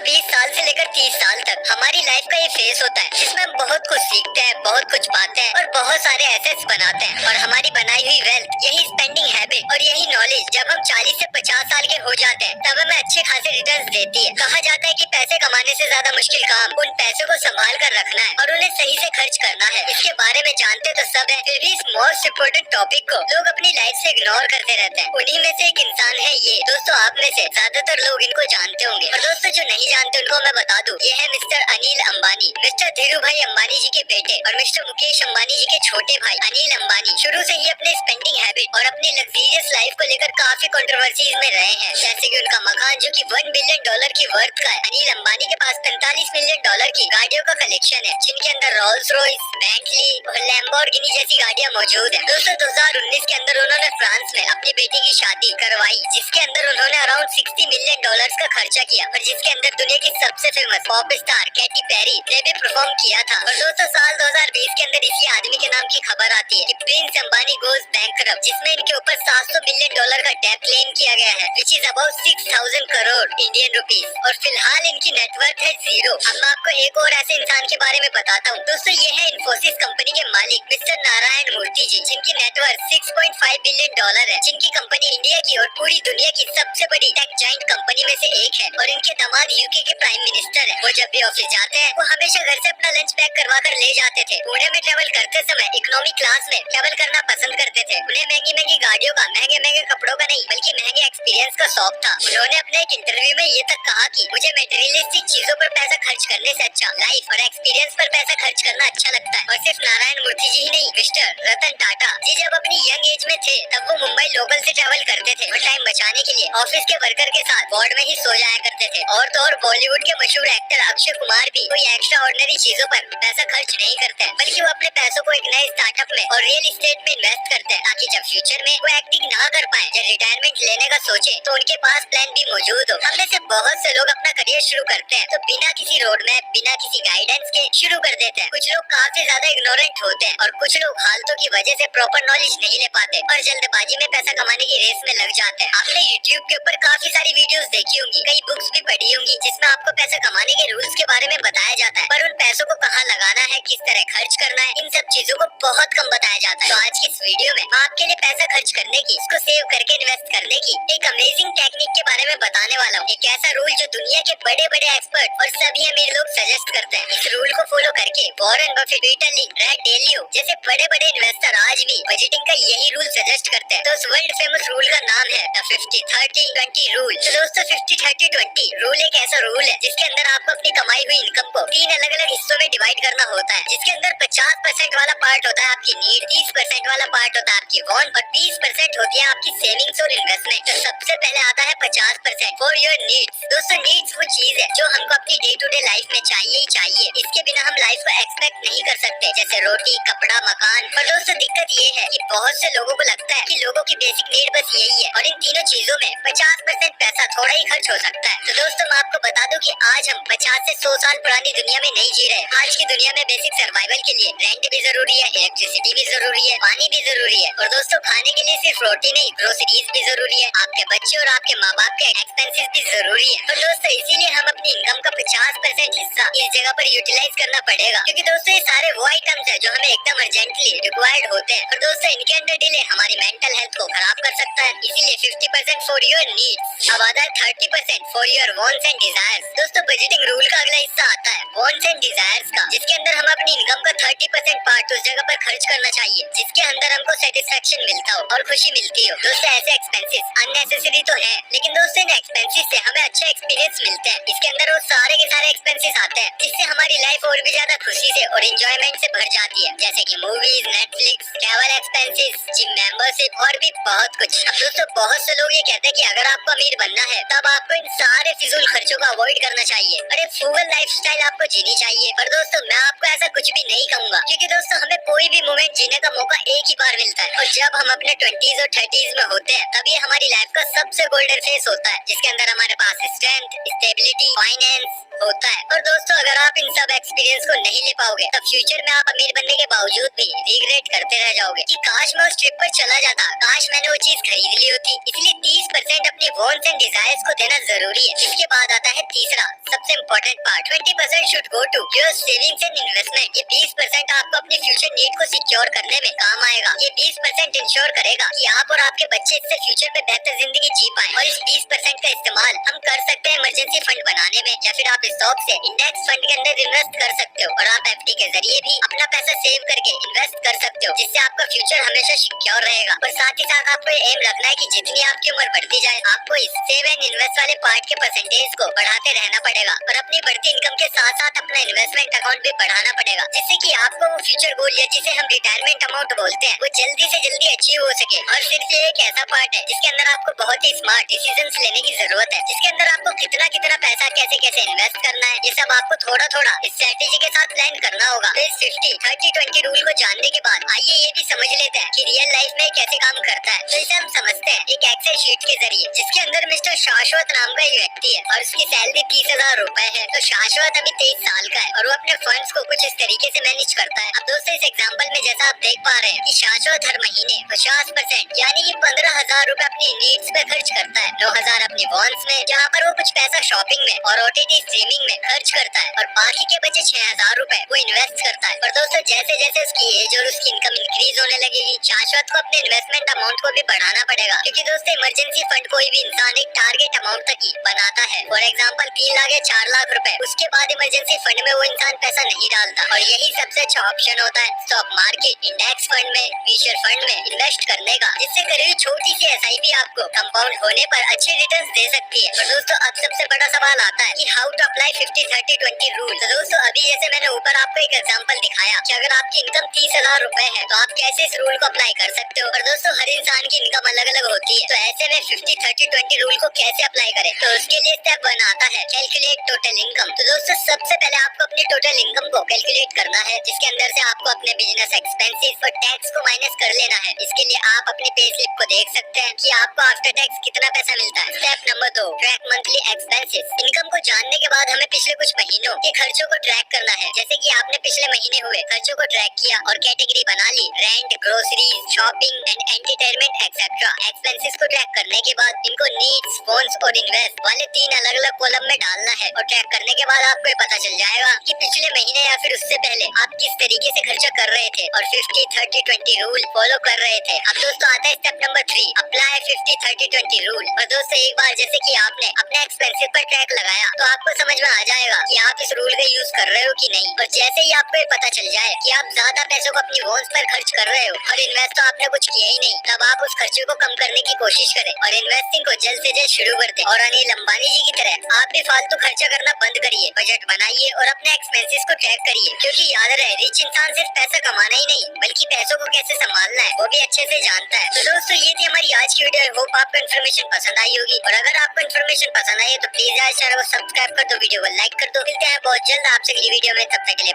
20 साल से लेकर 30 साल तक हमारी लाइफ का ये फेस होता है जिसमें हम बहुत कुछ सीखते हैं, बहुत कुछ पाते हैं और बहुत सारे एसेट्स बनाते हैं। और हमारी बनाई हुई वेल्थ, यही स्पेंडिंग हैबिट और यही नॉलेज जब हम 40 से 50 साल के हो जाते हैं तब हमें अच्छे खासे रिटर्न्स देती है। कहा जाता है कि पैसे कमाने से ज्यादा मुश्किल काम उन पैसों को संभाल कर रखना है और उन्हें सही से खर्च करना है। इसके बारे में जानते तो सब है, फिर भी इस मोस्ट इम्पोर्टेंट टॉपिक को लोग अपनी लाइफ से इग्नोर करते रहते हैं। उन्हीं में से एक इंसान है ये। दोस्तों, आप में से ज्यादातर लोग इनको जानते होंगे और दोस्तों जो नहीं जानते उनको मैं बता दूं, ये है मिस्टर अनिल अंबानी, मिस्टर धीरू भाई अंबानी जी के बेटे और मिस्टर मुकेश अंबानी जी के छोटे भाई अनिल अंबानी। शुरू से ही अपने स्पेंडिंग हैबिट और अपनी लग्जरियस लाइफ को लेकर काफी कंट्रोवर्सीज में रहे हैं। जैसे कि उनका मकान जो कि $1 बिलियन की वर्थ का है। अनिल अंबानी के पास $45 मिलियन की गाड़ियों का कलेक्शन है, जिनके अंदर रोल्स रॉयस, बेंटली और लैम्बोर्गिनी जैसी गाड़ियां मौजूद है। दोस्तों 2019 के अंदर उन्होंने फ्रांस में अपनी बेटी की शादी करवाई, जिसके अंदर उन्होंने अराउंड $60 मिलियन का खर्चा किया और जिसके अंदर दुनिया की सबसे famous pop star Katy Perry ने भी परफॉर्म किया था। और दोस्तों साल 2020 के अंदर इसी आदमी के नाम की खबर आती है कि प्रिंस अंबानी गोज बैंकरप्ट, जिसमें इनके ऊपर $700 मिलियन का डेट क्लेम किया गया है, which is about 6000 crore Indian rupees. और फिलहाल इनकी नेटवर्थ है जीरो। अब मैं आपको एक और ऐसे इंसान के बारे में बताता हूँ। दोस्तों ये है इन्फोसिस कंपनी के मालिक मिस्टर नारायण मूर्ति जी, जिनकी नेटवर्थ $6.5 बिलियन है, जिनकी कंपनी इंडिया की और पूरी दुनिया की सबसे बड़ी टेक जाइंट कंपनी में से एक है। और इनके दामाद यूके के प्राइम मिनिस्टर है। वो जब भी ऑफिस जाते हैं वो हमेशा घर से अपना लंच पैक करवा कर ले जाते थे। पुणे में ट्रेवल करते समय इकोनॉमी क्लास में ट्रेवल करना पसंद करते थे। उन्हें महंगी महंगी गाड़ियों का, महंगे महंगे कपड़ों का नहीं बल्कि महंगे एक्सपीरियंस का शौक था। उन्होंने अपने एक इंटरव्यू में ये तक कहा कि मुझे मटेरियलिस्टिक चीजों पर पैसा खर्च करने से अच्छा लाइफ और एक्सपीरियंस पर पैसा खर्च करना अच्छा लगता है। और सिर्फ नारायण मूर्ति जी ही नहीं, मिस्टर रतन टाटा जी जब अपनी यंग एज में थे तब वो मुंबई लोकल से ट्रेवल करते थे और टाइम बचाने के लिए ऑफिस के वर्कर के साथ वार्ड में ही सो जाया करते थे। और तो और बॉलीवुड के मशहूर एक्टर अक्षय कुमार भी कोई एक्स्ट्रा ऑर्डिनरी चीजों पर पैसा खर्च नहीं करते हैं, बल्कि वो अपने पैसों को एक नए स्टार्टअप में और रियल एस्टेट में इन्वेस्ट करते हैं, ताकि जब फ्यूचर में वो एक्टिंग ना कर पाए, जब रिटायरमेंट लेने का सोचे तो उनके पास प्लान भी मौजूद हो। हम में से बहुत से लोग अपना करियर शुरू करते हैं तो बिना किसी रोड मैप, बिना किसी गाइडेंस के शुरू कर देते हैं। कुछ लोग काफी ज्यादा इग्नोरेंट होते हैं और कुछ लोग हालतों की वजह से प्रॉपर नॉलेज नहीं ले पाते और जल्दबाजी में पैसा कमाने की रेस में लग जाते हैं। आपने यूट्यूब के ऊपर काफी सारी वीडियोस देखी होंगी, कई बुक्स भी पढ़ी होंगी, जिसमें आपको पैसा कमाने के रूल्स के बारे में बताया जाता है, पर उन पैसों को कहाँ लगाना है, किस तरह खर्च करना है, इन सब चीजों को बहुत कम बताया जाता है। तो आज की इस वीडियो में मैं आपके लिए पैसा खर्च करने की, इसको सेव करके इन्वेस्ट करने की एक अमेजिंग टेक्निक के बारे में बताने वाला हूँ। एक ऐसा रूल जो दुनिया के बड़े बड़े एक्सपर्ट और सभी अमीर लोग सजेस्ट करते हैं। इस रूल को फॉलो करके वॉरेन बफेट, पीटर लिंच, रे डालियो जैसे बड़े बड़े इन्वेस्टर आज भी बजटिंग का यही रूल सजेस्ट करते हैं। तो उस वर्ल्ड फेमस रूल का नाम है द 50-30-20 रूल। तो दोस्तों 50-30-20 रूल एक ऐसा रूल है जिसके अंदर आपको अपनी कमाई हुई इनकम को 3 अलग अलग हिस्सों में डिवाइड करना होता है, जिसके अंदर 50% वाला पार्ट होता है आपकी नीड, 30% वाला पार्ट होता है आपकी वांट और 20% होती है आपकी सेविंग्स और इन्वेस्टमेंट। तो सबसे पहले आता है 50% फॉर योर नीड्स। दोस्तों नीड्स वो चीज है जो हमको अपनी डे टू डे लाइफ में चाहिए ही चाहिए, इसके बिना हम लाइफ को एक्सपेक्ट नहीं कर सकते, जैसे रोटी, कपड़ा, मकान। पर दोस्तों दिक्कत ये है कि बहुत से लोगों को लगता है कि लोगों की बेसिक नीड बस यही है और इन तीनों चीजों में 50% पैसा थोड़ा ही खर्च हो सकता है। तो दोस्तों मैं आपको बता दूं कि आज हम 50 से 100 साल पुरानी दुनिया में नहीं जी रहे। आज की दुनिया में बेसिक सर्वाइवल के लिए रेंट भी जरूरी है, इलेक्ट्रिसिटी भी जरूरी है, पानी भी जरूरी है और दोस्तों खाने के लिए सिर्फ रोटी नहीं, ग्रोसरीज भी जरूरी है, आपके बच्चे और आपके माँ बाप के एक्सपेंसेस भी जरूरी है। और दोस्तों इसीलिए हम अपनी इनकम का 50% हिस्सा इस जगह पर यूटिलाइज करना पड़ेगा, क्योंकि दोस्तों ये सारे वो आइटम्स है जो हमें एकदम अर्जेंटली रिक्वायर्ड होते हैं। और दोस्तों इनके अंदर डिले हमारी मेंटल हेल्थ को खराब कर सकता है, इसीलिए 50% फॉर योर नीड्स। अब आता है 30% for your wants and desires. दोस्तों बजटिंग रूल का अगला हिस्सा आता है वांट्स एंड डिजायर्स का, जिसके अंदर हम अपनी इनकम का 30% पार्ट उस जगह पर खर्च करना चाहिए जिसके अंदर हमको सेटिस्फेक्शन मिलता हो और खुशी मिलती हो। दोस्तों ऐसे एक्सपेंसेस अननेसेसरी तो है, लेकिन दोस्तों इन एक्सपेंसेस से हमें अच्छा एक्सपीरियंस मिलता है। इसके अंदर वो सारे के सारे एक्सपेंसेस आते हैं जिससे हमारी लाइफ और भी ज्यादा खुशी से और एंजॉयमेंट से भर जाती है, जैसे कि movies, Netflix, travel expenses, gym membership और भी बहुत कुछ। अब दोस्तों बहुत से लोग ये कहते हैं कि अगर आपको अमीर बनना है तब आपको इन सारे फिजूल खर्चों को अवॉइड करना चाहिए और एक फ्रूगल लाइफस्टाइल आपको जीनी चाहिए। पर दोस्तों मैं आपको ऐसा कुछ भी नहीं कहूंगा, क्योंकि दोस्तों हमें कोई भी मोमेंट जीने का मौका एक ही बार मिलता है और जब हम अपने 20s और 30s में होते हैं तब ये हमारी लाइफ का सबसे गोल्डन फेस होता है, जिसके अंदर हमारे पास स्ट्रेंथ, स्टेबिलिटी, फाइनेंस, होता है। और दोस्तों अगर आप इन सब एक्सपीरियंस को नहीं ले पाओगे तब फ्यूचर में आप अमीर बनने के बावजूद भी रिग्रेट करते रह जाओगे कि काश मैं उस ट्रिप पर चला जाता, काश मैंने वो चीज खरीद ली होती। इसलिए 30% अपनी वांट्स एंड डिजायर्स को देना जरूरी है। इसके बाद आता है तीसरा सबसे important part, 20% should go to your savings and investment. ये 20% आपको अपने फ्यूचर नीड को सिक्योर करने में काम आएगा। ये 20% इंश्योर करेगा कि आप और आपके बच्चे इससे फ्यूचर में बेहतर जिंदगी जी पाए। और इस 20% का इस्तेमाल हम कर सकते हैं इमरजेंसी फंड बनाने में, या फिर आप स्टॉक से इंडेक्स फंड के अंदर इन्वेस्ट कर सकते हो। और आप एफडी के जरिए भी अपना पैसा सेव करके इन्वेस्ट कर सकते हो, जिससे आपका फ्यूचर हमेशा सिक्योर रहेगा। और साथ ही साथ आपको एम रखना है कि जितनी आपकी उम्र बढ़ती जाए आपको इस सेव एंड इन्वेस्ट वाले पार्ट के परसेंटेज को बढ़ाते रहना पड़ेगा। और अपनी बढ़ती इनकम के साथ साथ अपना इन्वेस्टमेंट अकाउंट भी बढ़ाना पड़ेगा, जिससे कि आपको वो फ्यूचर गोल या जिसे हम रिटायरमेंट अमाउंट बोलते हैं वो जल्दी से जल्दी अचीव हो सके। और सिर्फ ये एक ऐसा पार्ट है जिसके अंदर आपको बहुत ही स्मार्ट डिसीजंस लेने की जरूरत है, जिसके अंदर आपको कितना कितना पैसा कैसे कैसे इन्वेस्ट करना है ये सब आपको थोड़ा थोड़ा स्ट्रेटेजी के साथ प्लान करना होगा। तो इस 50-30-20 रूल को जानने के बाद आइए ये भी समझ लेते हैं कि रियल लाइफ में कैसे काम करता है। तो इसे हम समझते हैं एक एक्सेल शीट के जरिए, जिसके अंदर मिस्टर शाश्वत नाम का एक व्यक्ति है और उसकी सैलरी 30,000 रुपए है। तो शाश्वत अभी 23 साल का है और वो अपने फंड्स को कुछ इस तरीके से मैनेज करता है। अब दोस्तों इस एग्जाम्पल में जैसा आप देख पा रहे हैं कि शाश्वत हर महीने 50% यानी कि 15,000 रुपए अपनी नीड्स पे खर्च करता है, 9,000 अपनी वॉन्ट्स में, जहाँ पर वो कुछ पैसा शॉपिंग में और ओटीटी स्ट्रीमिंग में खर्च करता है, और बाकी के बचे 6,000 रुपए वो इन्वेस्ट करता है। और दोस्तों जैसे जैसे उसकी एज और उसकी इनकम इंक्रीज होने लगेगी शाश्वत को अपने इन्वेस्टमेंट अमाउंट को भी बढ़ाना पड़ेगा, क्योंकि दोस्तों इमरजेंसी फंड कोई भी इंसान एक टारगेट अमाउंट तक ही बनाता है। फॉर एग्जाम्पल 3 लाख या 4 लाख रुपए, उसके बाद इमरजेंसी फंड में वो इंसान पैसा नहीं डालता। और यही सबसे अच्छा ऑप्शन होता है स्टॉक मार्केट, इंडेक्स फंड में, म्यूचुअल फंड में इन्वेस्ट करने का, जिससे करीब छोटी सी एसआईपी आपको कंपाउंड होने पर अच्छे रिटर्न्स दे सकती है। और दोस्तों अब सबसे बड़ा सवाल आता है कि हाउ टू अप्लाई 50-30-20 रूल। तो दोस्तों अभी जैसे मैंने ऊपर आपको एक एग्जांपल दिखाया कि अगर आपकी इनकम 30,000 रुपए है तो आप कैसे इस रूल को अप्लाई कर सकते हो। और दोस्तों हर इंसान की इनकम अलग अलग होती है, तो ऐसे में 50-30-20 रूल को कैसे अप्लाई करें। तो उसके लिए स्टेप 1 आता है कैलकुलेट टोटल इनकम। तो दोस्तों सबसे पहले आपको अपनी टोटल इनकम को कैलकुलेट करना है, जिसके अंदर से आपको अपने बिजनेस एक्सपेंसेस और टैक्स को माइनस कर लेना है। इसके लिए आप अपने पे स्लिप को देख सकते हैं कि आपको आफ्टर टैक्स कितना पैसा मिलता है। Step number 2 track monthly expenses. Income को जानने के बाद हमें पिछले कुछ महीनों के खर्चों को ट्रैक करना है, जैसे कि आपने पिछले महीने हुए खर्चों को ट्रैक किया और कैटेगरी बना ली, rent, groceries, shopping and entertainment etcetera. Expenses को ट्रैक करने के बाद इनको नीड्स, वांट्स और इन्वेस्ट वाले 3 अलग अलग कॉलम में डालना है। और ट्रैक करने के बाद आपको पता चल जाएगा कि पिछले महीने या फिर उससे पहले आप किस तरीके से खर्चा कर रहे थे और 50-30-20 रूल फॉलो कर रहे थे। अब दोस्तों आता है स्टेप नंबर 3 अप्लाई 50-30-20 रूल। और दोस्तों एक बार जैसे कि आपने अपने एक्सपेंसेस पर ट्रैक लगाया तो आपको समझ में आ जाएगा कि आप इस रूल का यूज कर रहे हो कि नहीं। और जैसे ही आपको पता चल जाए कि आप ज्यादा पैसों को अपनी वॉन्ट्स पर खर्च कर रहे हो और इन्वेस्ट तो आपने कुछ किया ही नहीं, तब आप उस खर्चे को कम करने की कोशिश करें और इन्वेस्टिंग को जल्द से जल्द शुरू कर दें। और अनिल अंबानी जी की तरह आप भी फालतू खर्चा करना बंद करिए, बजट बनाइए और अपने एक्सपेंसेस को ट्रैक करिए, क्योंकि याद रहे रिच इंसान सिर्फ पैसा कमाना ही नहीं बल्कि पैसों को कैसे संभालना है वो भी अच्छे से जानता है। तो दोस्तों ये थी हमारी आज की वीडियो। होप आपको इन्फॉर्मेशन पसंद आई होगी, और अगर आपको इन्फॉर्मेशन पसंद आई है तो प्लीज आज चैनल को सब्सक्राइब कर दो, वीडियो को लाइक कर दो। मिलते हैं बहुत जल्द आपसे अगली वीडियो में, तब तक के लिए।